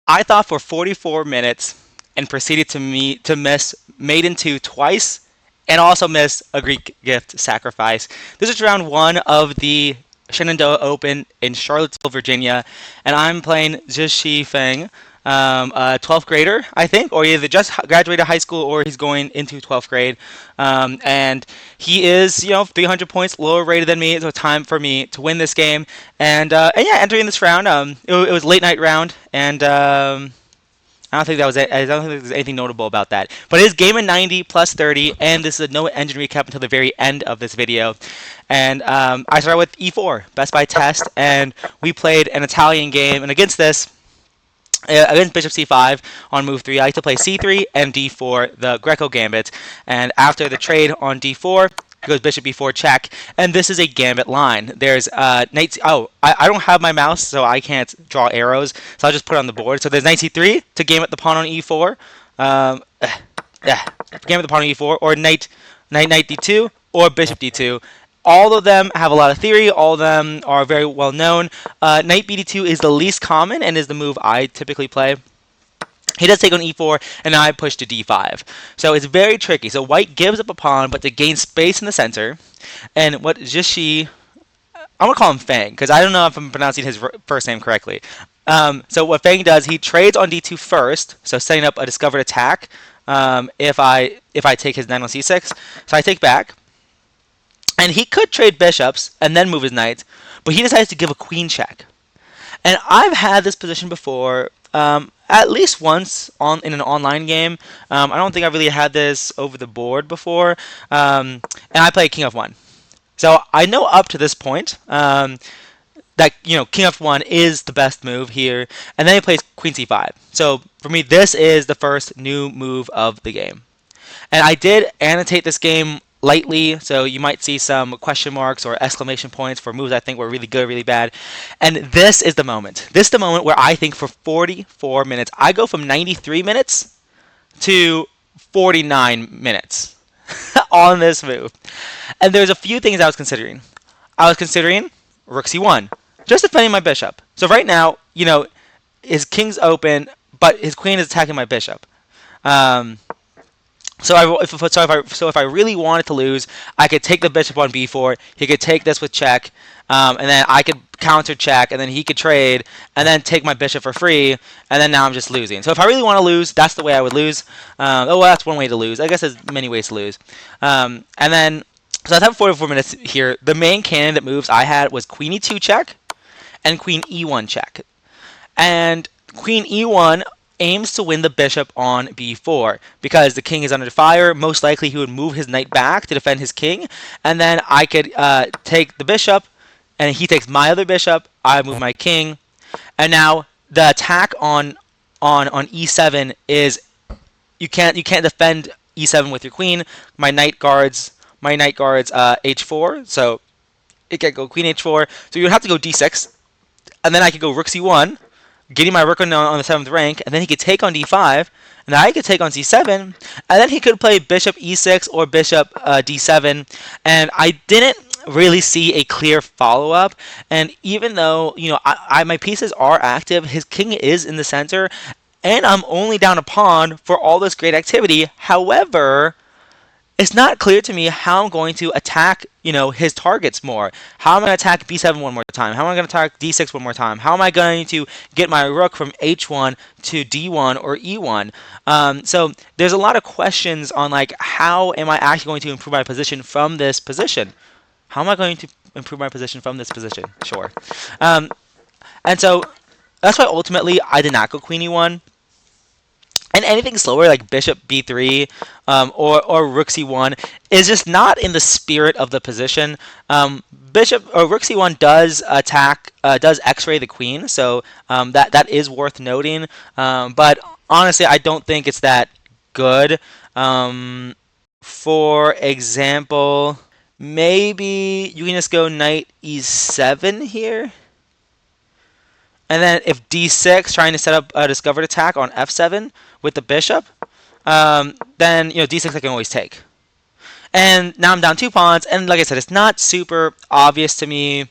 I thought for 44 minutes and proceeded to miss Maiden 2 twice and also miss a Greek gift sacrifice. This is round one of the Shenandoah Open in Charlottesville, Virginia, and I'm playing Zhi Feng, a 12th grader, I think, or either just graduated high school or he's going into 12th grade. And he is, 300 points lower rated than me, so time for me to win this game. And yeah, entering this round, it was late night round, and I don't think that was it. I don't think there's anything notable about that. But it is game of 90 plus 30, and this is a no engine recap until the very end of this video. And I started with E4, best by test, and we played an Italian game. And against this, against bishop c5 on move 3, I like to play c3 and d4, the Greco gambit. And after the trade on d4, goes bishop b4 check, and this is a gambit line. There's knight. Oh, I don't have my mouse, so I can't draw arrows. So I'll just put it on the board. So there's knight c3 to gambit the pawn on e4. Yeah, gambit the pawn on e4, or knight d2, or bishop d2. All of them have a lot of theory. All of them are very well known. Knight bd2 is the least common and is the move I typically play. He does take on e4, and now I push to d5. So it's very tricky. So white gives up a pawn, but to gain space in the center. And what Zhi, I'm going to call him Fang, because I don't know if I'm pronouncing his first name correctly. So what Fang does, he trades on d2 first, so setting up a discovered attack if I take his knight on c6. So I take back. And he could trade bishops and then move his knight, but he decides to give a queen check. And I've had this position before, at least once in an online game. I don't think I've really had this over the board before. And I play king f1. So I know up to this point that king f1 is the best move here. And then he plays queen c5. So for me, this is the first new move of the game. And I did annotate this game lightly, so you might see some question marks or exclamation points for moves I think were really good, really bad. And this is the moment. This is the moment where I think for 44 minutes, I go from 93 minutes to 49 minutes on this move. And there's a few things I was considering. I was considering rook c1, just defending my bishop. So right now, his king's open, but his queen is attacking my bishop. So if I really wanted to lose, I could take the bishop on b4. He could take this with check, and then I could counter check, and then he could trade, and then take my bishop for free, and then now I'm just losing. So if I really want to lose, that's the way I would lose. That's one way to lose. I guess there's many ways to lose. So I have 44 minutes here. The main candidate moves I had was queen e2 check and queen e1 check. And queen e1 aims to win the bishop on b4 because the king is under fire. Most likely he would move his knight back to defend his king, and then I could take the bishop, and he takes my other bishop. I move my king, and now the attack on e7 is you can't defend e7 with your queen. My knight guards h4, so it can go queen h4. So you would have to go d6, and then I could go rook c1. Getting my rook on the 7th rank, and then he could take on d5, and I could take on c7, and then he could play bishop e6 or bishop d7, and I didn't really see a clear follow-up. And even though my pieces are active, his king is in the center, and I'm only down a pawn for all this great activity. However, it's not clear to me how I'm going to attack, his targets more. How am I going to attack b7 one more time? How am I going to attack d6 one more time? How am I going to get my rook from h1 to d1 or e1? So there's a lot of questions on how am I actually going to improve my position from this position? How am I going to improve my position from this position? Sure. And so that's why ultimately I did not go queen e1. And anything slower like bishop b3 or rook c1 is just not in the spirit of the position. Bishop or rook c1 does x-ray the queen, so that is worth noting. But honestly, I don't think it's that good. For example, maybe you can just go knight e7 here. And then if d6, trying to set up a discovered attack on f7 with the bishop, then d6 I can always take. And now I'm down 2 pawns, and like I said, it's not super obvious to me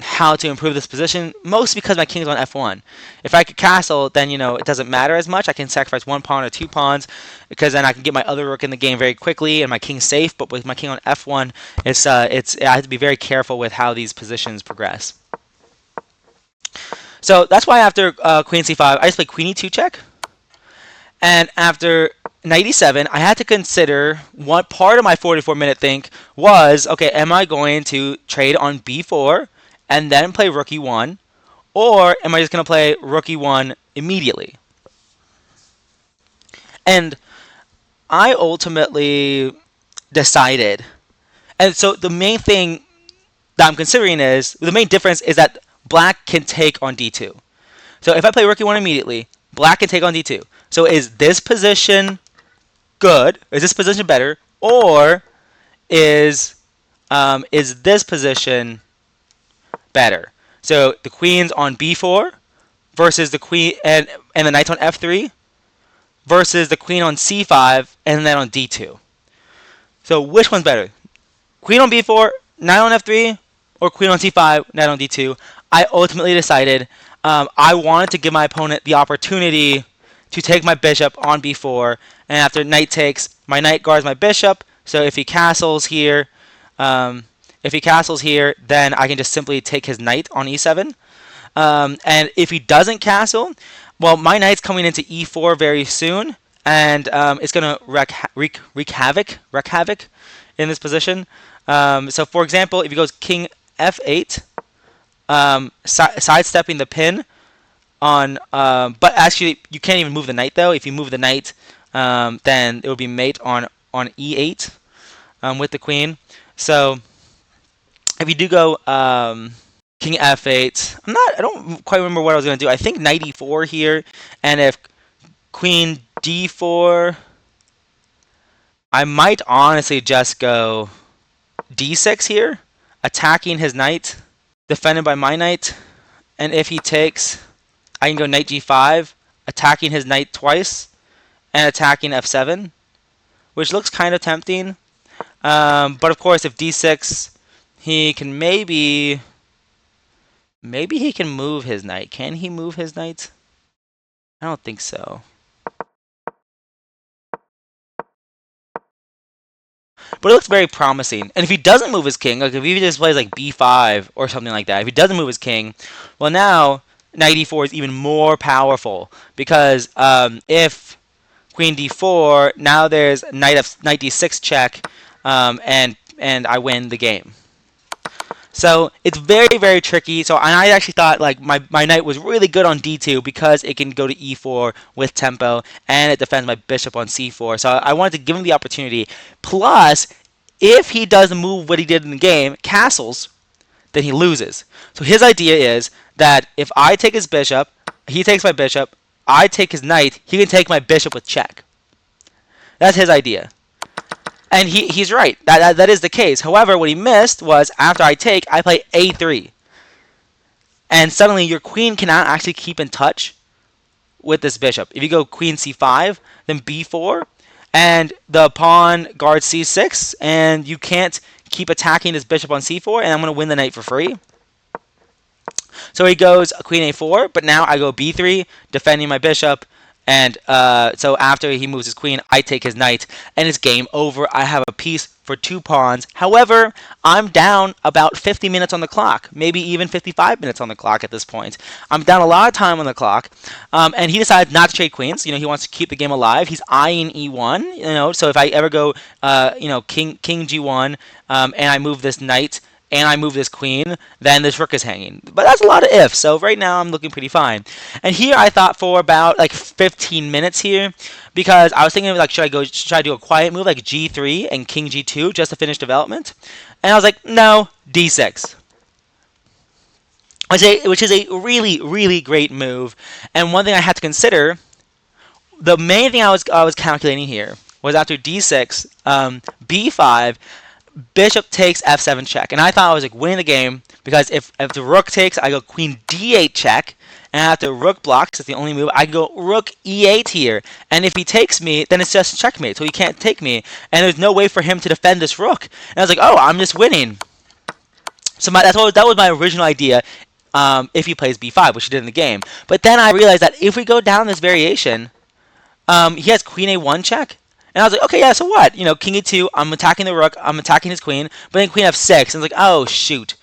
how to improve this position, mostly because my king's on f1. If I could castle, then it doesn't matter as much. I can sacrifice 1 pawn or 2 pawns, because then I can get my other rook in the game very quickly, and my king's safe. But with my king on f1, I have to be very careful with how these positions progress. So that's why after queen c5, I just play queen e2 check. And after knight e7, I had to consider what part of my 44-minute think was, okay, am I going to trade on b4 and then play rook e1, or am I just going to play rook e1 immediately? And I ultimately decided, and so the main thing that I'm considering is, the main difference is that black can take on d2. So if I play rook e1 immediately, black can take on d2. So is this position good? Is this position better? Or is this position better? So the queen's on b4 versus the queen and the knight's on f3 versus the queen on c5 and then on d2. So which one's better? Queen on b4, knight on f3, or queen on c5, knight on d2? I ultimately decided I wanted to give my opponent the opportunity to take my bishop on b4, and after knight takes, my knight guards my bishop. So if he castles here, then I can just simply take his knight on e7. And if he doesn't castle, well, my knight's coming into e4 very soon, and it's going to wreak havoc in this position. So for example, if he goes king f8, sidestepping the pin on, but actually you can't even move the knight though. If you move the knight, then it would be mate on e8 with the queen. So if you do go king f8, I don't quite remember what I was going to do. I think knight e4 here, and if queen d4, I might honestly just go d6 here, attacking his knight, defended by my knight. And if he takes, I can go knight g5, attacking his knight twice, and attacking f7, which looks kind of tempting. But of course, if d6, he can maybe he can move his knight. Can he move his knight? I don't think so. But it looks very promising. And if he doesn't move his king, like if he just plays like b5 or something like that, if he doesn't move his king, well, now knight e4 is even more powerful, because if queen d4, now there's knight d6 check, and I win the game. So it's very, very tricky. So I actually thought like my knight was really good on d2 because it can go to e4 with tempo, and it defends my bishop on c4. So I wanted to give him the opportunity. Plus, if he doesn't move what he did in the game, castles, then he loses. So his idea is that if I take his bishop, he takes my bishop, I take his knight, he can take my bishop with check. That's his idea. And he's right. That is the case. However, what he missed was after I take, I play a3. And suddenly your queen cannot actually keep in touch with this bishop. If you go queen c5, then b4, and the pawn guards c6, and you can't keep attacking this bishop on c4, and I'm going to win the knight for free. So he goes queen a4, but now I go b3, defending my bishop. And so after he moves his queen, I take his knight, and it's game over. I have a piece for 2 pawns. However, I'm down about 50 minutes on the clock, maybe even 55 minutes on the clock at this point. I'm down a lot of time on the clock, and he decides not to trade queens. He wants to keep the game alive. He's eyeing e1. So if I ever go, king g1, and I move this knight, and I move this queen, then this rook is hanging. But that's a lot of ifs, so right now I'm looking pretty fine. And here I thought for about like 15 minutes here, because I was thinking like, should I do a quiet move like g3 and king g2 just to finish development? And I was like, no, d6. Which is a really, really great move. And one thing I had to consider, the main thing I was calculating here was after d6, b5, bishop takes f7 check, and I thought I was like winning the game, because if the rook takes, I go queen d8 check, and after rook blocks, that's the only move, I can go rook e8 here, and if he takes me, then it's just checkmate, so he can't take me, and there's no way for him to defend this rook. And I was like, oh, I'm just winning. So that was my original idea. If he plays b5, which he did in the game, but then I realized that if we go down this variation, he has queen a1 check, and I was like, okay, yeah, so what? King e2. I'm attacking the rook. I'm attacking his queen, but then queen f6, and it's like, oh shoot.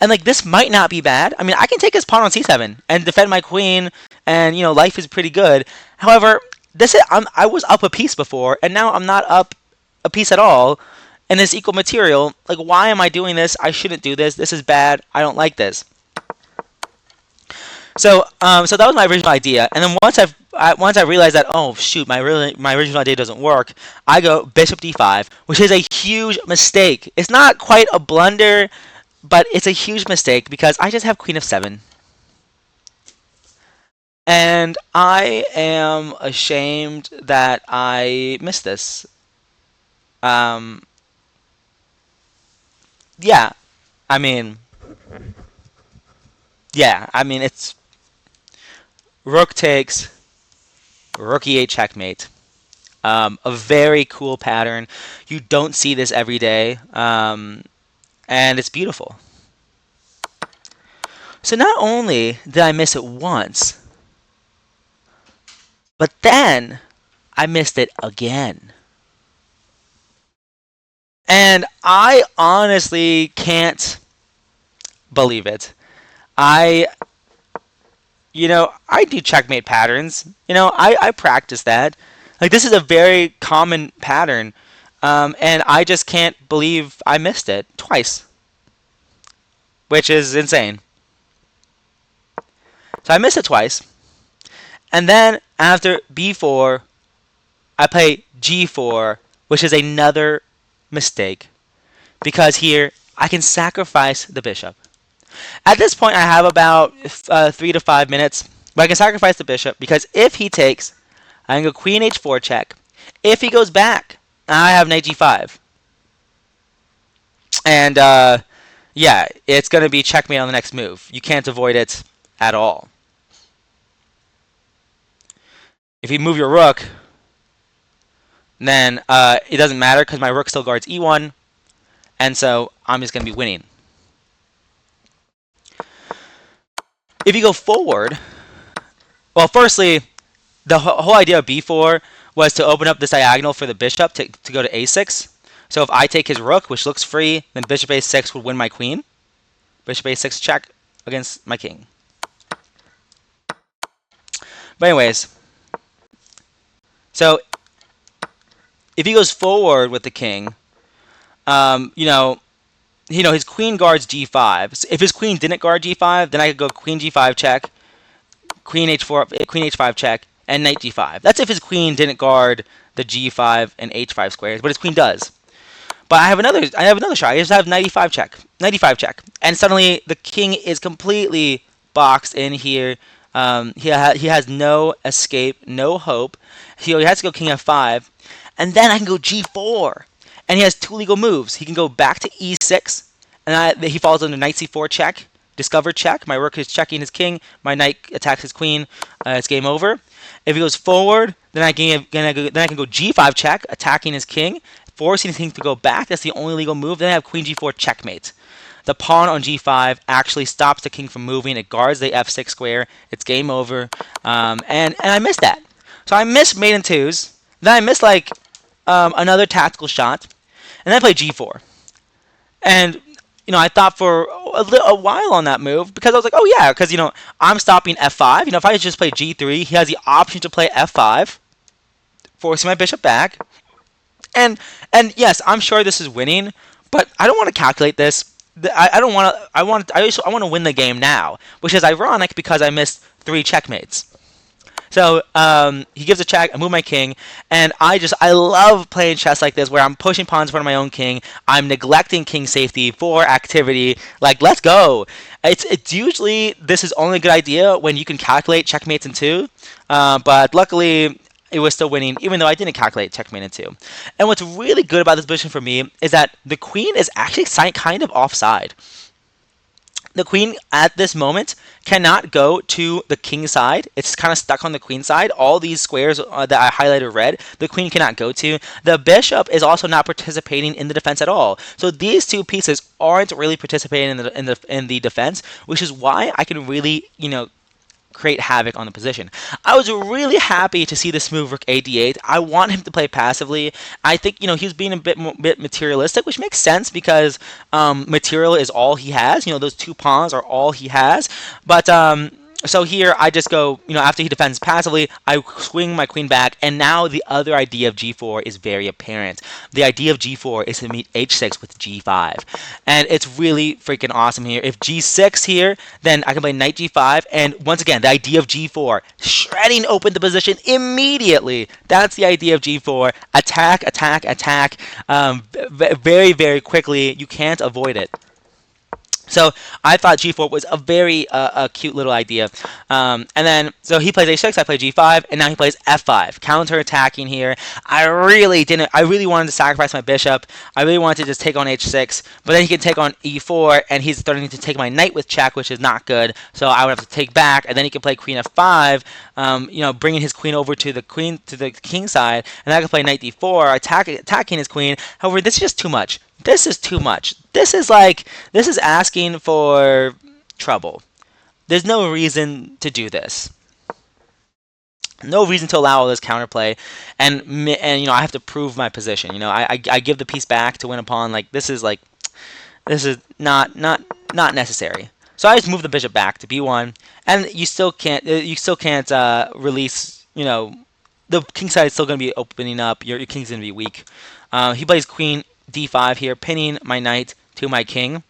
And like this might not be bad. I mean, I can take his pawn on c7 and defend my queen, and life is pretty good. However, I was up a piece before, and now I'm not up a piece at all, and it's equal material. Like, why am I doing this? I shouldn't do this. This is bad. I don't like this. So that was my original idea, and then once I realized that, oh shoot, my original idea doesn't work, I go bishop d5, which is a huge mistake. It's not quite a blunder, but it's a huge mistake because I just have queen f7. And I am ashamed that I missed this. Yeah, I mean, it's rook takes, rook e8 checkmate. A very cool pattern. You don't see this every day, and it's beautiful. So not only did I miss it once, but then I missed it again. And I honestly can't believe it. I do checkmate patterns. I practice that. Like, this is a very common pattern, and I just can't believe I missed it twice, which is insane. So I missed it twice, and then after b4, I play g4, which is another mistake, because here I can sacrifice the bishop. At this point, I have about 3 to 5 minutes, but I can sacrifice the bishop because if he takes, I can go queen h4 check. If he goes back, I have knight g5. And yeah, it's going to be checkmate on the next move. You can't avoid it at all. If you move your rook, then it doesn't matter because my rook still guards e1, and so I'm just going to be winning. If you go forward, well, firstly, the whole idea of b4 was to open up this diagonal for the bishop to go to a6. So if I take his rook, which looks free, then bishop a6 would win my queen. Bishop a6 check against my king. But anyways, so if he goes forward with the king, his queen guards g5. So if his queen didn't guard g5, then I could go queen g5 check, queen h4, queen h5 check, and knight g5. That's if his queen didn't guard the g5 and h5 squares, but his queen does. But I have another shot. I just have knight e5 check, and suddenly the king is completely boxed in here. He has no escape, no hope. He has to go king f5, and then I can go g4. And he has two legal moves. He can go back to e6, and he falls under knight c4 check, discover check. My rook is checking his king. My knight attacks his queen. It's game over. If he goes forward, then I can go g5 check, attacking his king, forcing his king to go back. That's the only legal move. Then I have queen g4 checkmate. The pawn on g5 actually stops the king from moving. It guards the f6 square. It's game over. And I missed that. So I missed mate in twos. Then I missed another tactical shot. And then I played g4. And, I thought for a while on that move because I was like, oh yeah, because, I'm stopping f5. If I just play g3, he has the option to play f5, forcing my bishop back. And yes, I'm sure this is winning, but I don't want to calculate this. I don't want to. I want to win the game now, which is ironic because I missed 3 checkmates. So he gives a check, I move my king, and I love playing chess like this where I'm pushing pawns in front of my own king. I'm neglecting king safety for activity. Like, let's go. It's usually, this is only a good idea when you can calculate checkmates in 2, but luckily it was still winning even though I didn't calculate checkmate in 2. And what's really good about this position for me is that the queen is actually kind of offside. The queen at this moment cannot go to the king side. It's kind of stuck on the queen side. All these squares that I highlighted red, the queen cannot go to. The bishop is also not participating in the defense at all. So these two pieces aren't really participating in the defense, which is why I can really, create havoc on the position. I was really happy to see this move rook a8. I want him to play passively. I think he's being a bit materialistic, which makes sense because material is all he has. Those two pawns are all he has. But so here I just go, after he defends passively, I swing my queen back, and now the other idea of g4 is very apparent. The idea of g4 is to meet h6 with g5, and it's really freaking awesome here. If g6 here, then I can play knight g5, and once again, the idea of g4, shredding open the position immediately. That's the idea of g4. Attack, attack, attack, very, very quickly. You can't avoid it. So I thought g4 was a very cute little idea. And then, so he plays h6, I play g5, and now he plays f5. Counter-attacking here. I really wanted to sacrifice my bishop. I really wanted to just take on h6, but then he can take on e4, and he's starting to take my knight with check, which is not good. So I would have to take back, and then he can play queen f5, bringing his queen over to the king side, and then I can play knight d4, attacking his queen. However, this is just too much. This is too much. This is asking for trouble. There's no reason to do this. No reason to allow all this counterplay, and I have to prove my position. I give the piece back to win a pawn. This is not necessary. So I just move the bishop back to b1, and you still can't release. The king side is still going to be opening up. Your king's going to be weak. He plays queen d5 here, pinning my knight to my king. And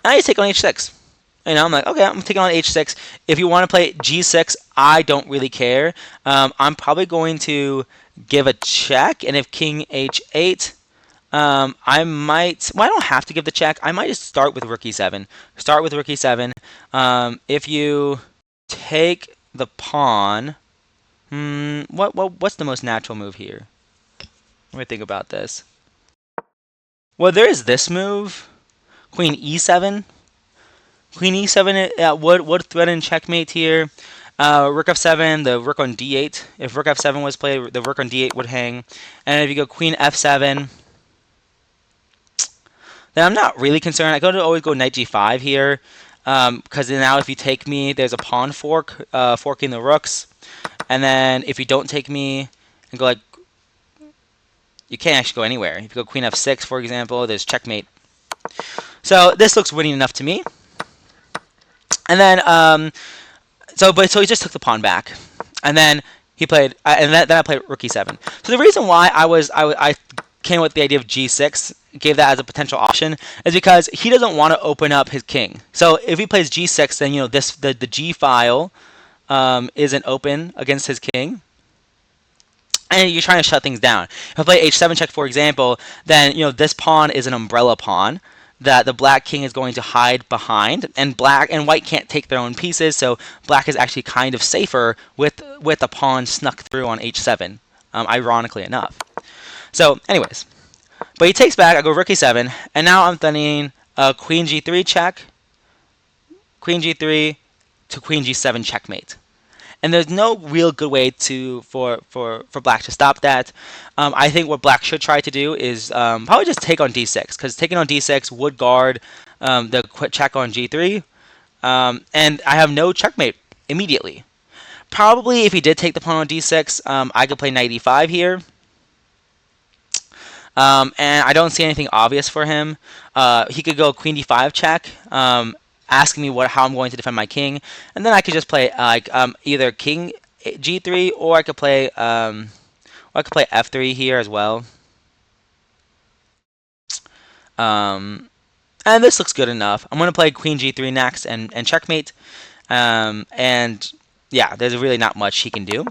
I just take on h6. I'm like, okay, I'm taking on h6. If you want to play g6, I don't really care. I'm probably going to give a check, and if king h8, I might... Well, I don't have to give the check. I might just start with rook e7. Start with rook e7. If you take the pawn... what's the most natural move here? Let me think about this. Well, there is this move, queen e7. Queen e7 would threaten checkmate here. Rook f7, the rook on d8. If rook f7 was played, the rook on d8 would hang. And if you go queen f7, then I'm not really concerned. I could always go knight g5 here, because now if you take me, there's a pawn fork, forking the rooks. And then if you don't take me and go you can't actually go anywhere. If you go queen f6, for example, there's checkmate. So this looks winning enough to me. And then, so he just took the pawn back, and then he played, and then I played rook e7. So the reason why I came with the idea of g6, gave that as a potential option, is because he doesn't want to open up his king. So if he plays g6, then the g file isn't open against his king. And you're trying to shut things down. If I play h7 check, for example, then this pawn is an umbrella pawn that the black king is going to hide behind, and black and white can't take their own pieces, so black is actually kind of safer with a pawn snuck through on h7, ironically enough. So, anyways, but he takes back. I go rook e7, and now I'm threatening queen g3 check, queen g3 to queen g7 checkmate. And there's no real good way for black to stop that. I think what black should try to do is probably just take on d6, because taking on d6 would guard the check on g3, and I have no checkmate immediately. Probably if he did take the pawn on d6, I could play knight e5 here. And I don't see anything obvious for him. He could go queen d5 check, asking me how I'm going to defend my king, and then I could just play either king g3, or I could play f3 here as well. And this looks good enough. I'm going to play queen g3 next and checkmate. And yeah, there's really not much he can do.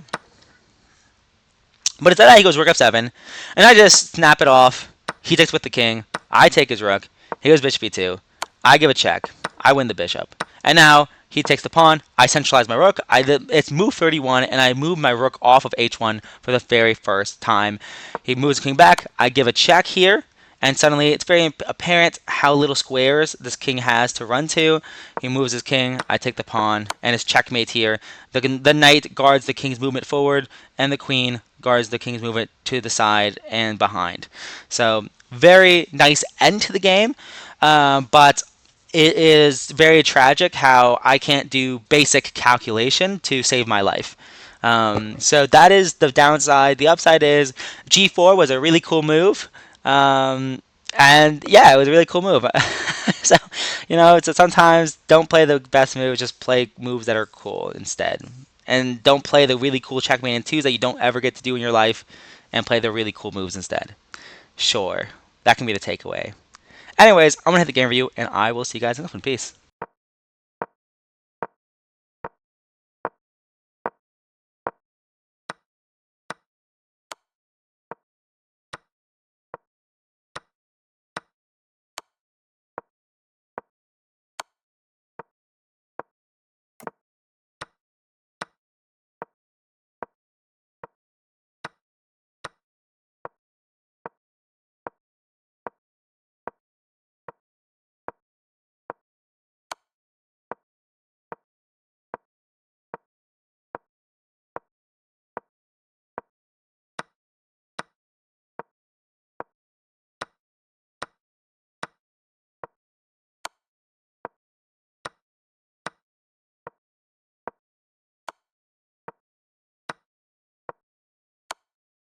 But instead of that, he goes rook f7, and I just snap it off. He takes with the king. I take his rook. He goes bishop e2. I give a check. I win the bishop. And now he takes the pawn. I centralize my rook. It's move 31, and I move my rook off of h1 for the very first time. He moves the king back. I give a check here, and suddenly it's very apparent how little squares this king has to run to. He moves his king, I take the pawn, and it's checkmate here. The knight guards the king's movement forward, and the queen guards the king's movement to the side and behind. So very nice end to the game, but it is very tragic how I can't do basic calculation to save my life. So that is the downside. The upside is G4 was a really cool move. And yeah, it was a really cool move. So, it's sometimes don't play the best moves, just play moves that are cool instead. And don't play the really cool checkmate and twos that you don't ever get to do in your life, and play the really cool moves instead. Sure, that can be the takeaway. Anyways, I'm gonna hit the game review, and I will see you guys in the next one. Peace.